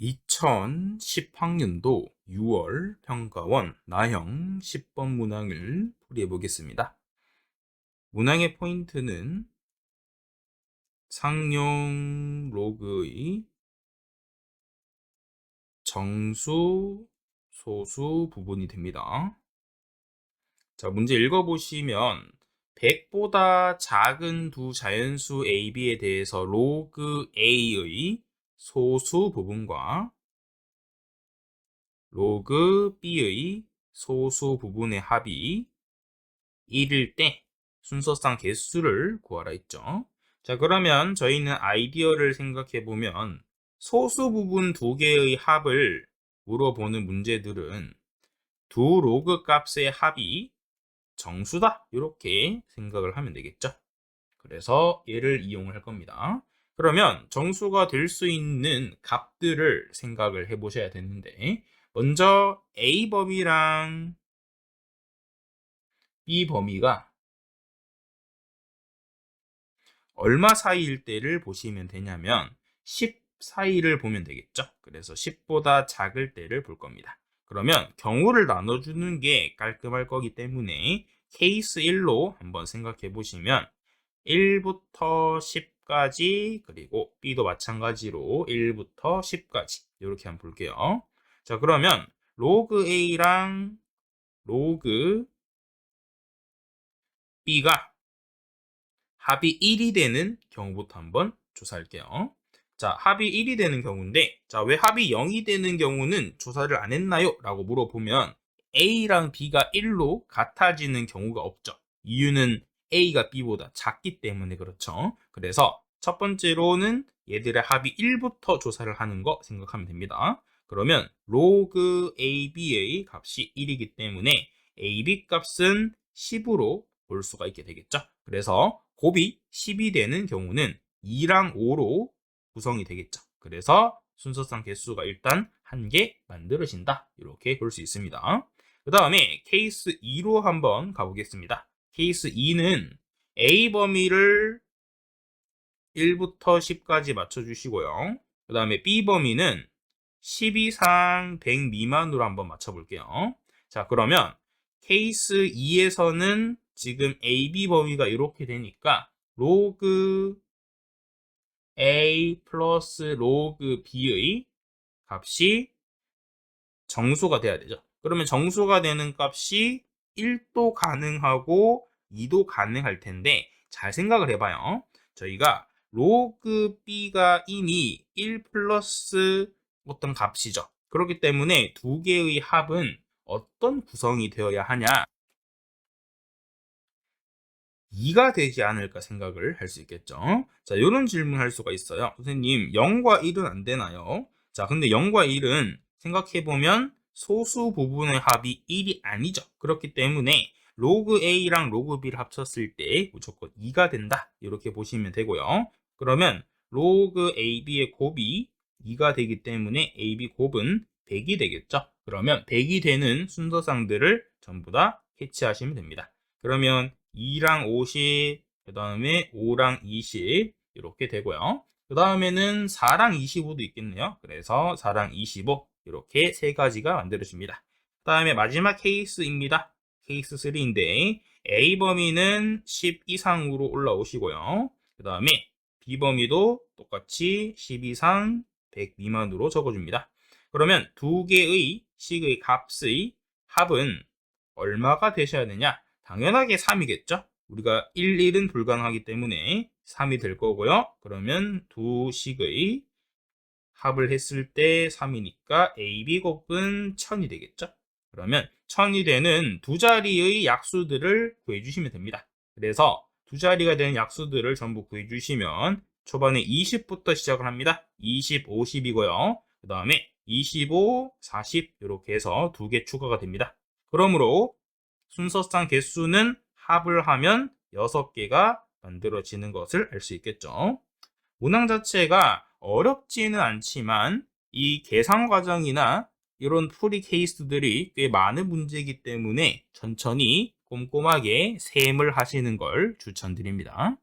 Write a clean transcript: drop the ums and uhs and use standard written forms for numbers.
2010학년도 6월 평가원 나형 10번 문항을 풀이해 보겠습니다. 문항의 포인트는 상용 로그의 정수, 소수 부분이 됩니다. 자, 문제 읽어보시면 100보다 작은 두 자연수 A, B에 대해서 로그 A의 소수 부분과 로그 B의 소수 부분의 합이 1일 때 순서상 개수를 구하라 했죠. 자, 그러면 저희는 아이디어를 생각해 보면 소수 부분 두 개의 합을 물어보는 문제들은 두 로그 값의 합이 정수다, 이렇게 생각을 하면 되겠죠. 그래서 얘를 이용을 할 겁니다. 그러면 정수가 될 수 있는 값들을 생각을 해 보셔야 되는데, 먼저 A 범위랑 B 범위가 얼마 사이일 때를 보시면 되냐면 10 사이를 보면 되겠죠. 그래서 10보다 작을 때를 볼 겁니다. 그러면 경우를 나눠주는 게 깔끔할 거기 때문에 케이스 1로 한번 생각해 보시면 1부터 10까지, 그리고 B도 마찬가지로 1부터 10까지 이렇게 한번 볼게요. 자, 그러면 로그 A랑 로그 B가 합이 1이 되는 경우부터 한번 조사할게요. 자, 합이 1이 되는 경우인데, 자, 왜 합이 0이 되는 경우는 조사를 안 했나요? 라고 물어보면 A랑 B가 1로 같아지는 경우가 없죠. 이유는 A가 B보다 작기 때문에 그렇죠. 그래서 첫 번째로는 얘들의 합이 1부터 조사를 하는 거 생각하면 됩니다. 그러면 로그 AB의 값이 1이기 때문에 AB 값은 10으로 볼 수가 있게 되겠죠. 그래서 곱이 10이 되는 경우는 2랑 5로 구성이 되겠죠. 그래서 순서상 개수가 일단 1개 만들어진다, 이렇게 볼 수 있습니다. 그 다음에 케이스 2로 한번 가보겠습니다. 케이스 2는 A 범위를 1부터 10까지 맞춰주시고요. 그 다음에 B 범위는 10 이상 100 미만으로 한번 맞춰볼게요. 자, 그러면 케이스 2에서는 지금 AB 범위가 이렇게 되니까 로그 A 플러스 로그 B의 값이 정수가 돼야 되죠. 그러면 정수가 되는 값이 1도 가능하고 2도 가능할 텐데, 잘 생각을 해봐요. 저희가 로그 B가 이미 1 플러스 어떤 값이죠. 그렇기 때문에 두 개의 합은 어떤 구성이 되어야 하냐? 2가 되지 않을까 생각을 할 수 있겠죠. 자, 이런 질문 할 수가 있어요. 선생님, 0과 1은 안 되나요? 자, 근데 0과 1은 생각해보면 소수 부분의 합이 1이 아니죠. 그렇기 때문에 로그 A랑 로그 B를 합쳤을 때 무조건 2가 된다, 이렇게 보시면 되고요. 그러면 로그 AB의 곱이 2가 되기 때문에 AB 곱은 100이 되겠죠. 그러면 100이 되는 순서상들을 전부 다 캐치하시면 됩니다. 그러면 2랑 50, 그 다음에 5랑 20 이렇게 되고요. 그 다음에는 4랑 25도 있겠네요. 그래서 4랑 25 이렇게 세 가지가 만들어집니다. 그 다음에 마지막 케이스입니다. 케이스 3인데 A 범위는 10 이상으로 올라오시고요. 그 다음에 B 범위도 똑같이 10 이상 100 미만으로 적어줍니다. 그러면 두 개의 식의 값의 합은 얼마가 되셔야 되냐? 당연하게 3이겠죠? 우리가 1, 1은 불가능하기 때문에 3이 될 거고요. 그러면 두 식의 합을 했을 때 3이니까 AB 곱은 1000이 되겠죠? 그러면 1000이 되는 두 자리의 약수들을 구해주시면 됩니다. 그래서 두 자리가 되는 약수들을 전부 구해주시면 초반에 20부터 시작을 합니다. 20, 50이고요. 그 다음에 25, 40 이렇게 해서 두 개 추가가 됩니다. 그러므로 순서상 개수는 합을 하면 6개가 만들어지는 것을 알 수 있겠죠. 문항 자체가 어렵지는 않지만 이 계산 과정이나 이런 풀이 케이스들이 꽤 많은 문제이기 때문에 천천히 꼼꼼하게 셈을 하시는 걸 추천드립니다.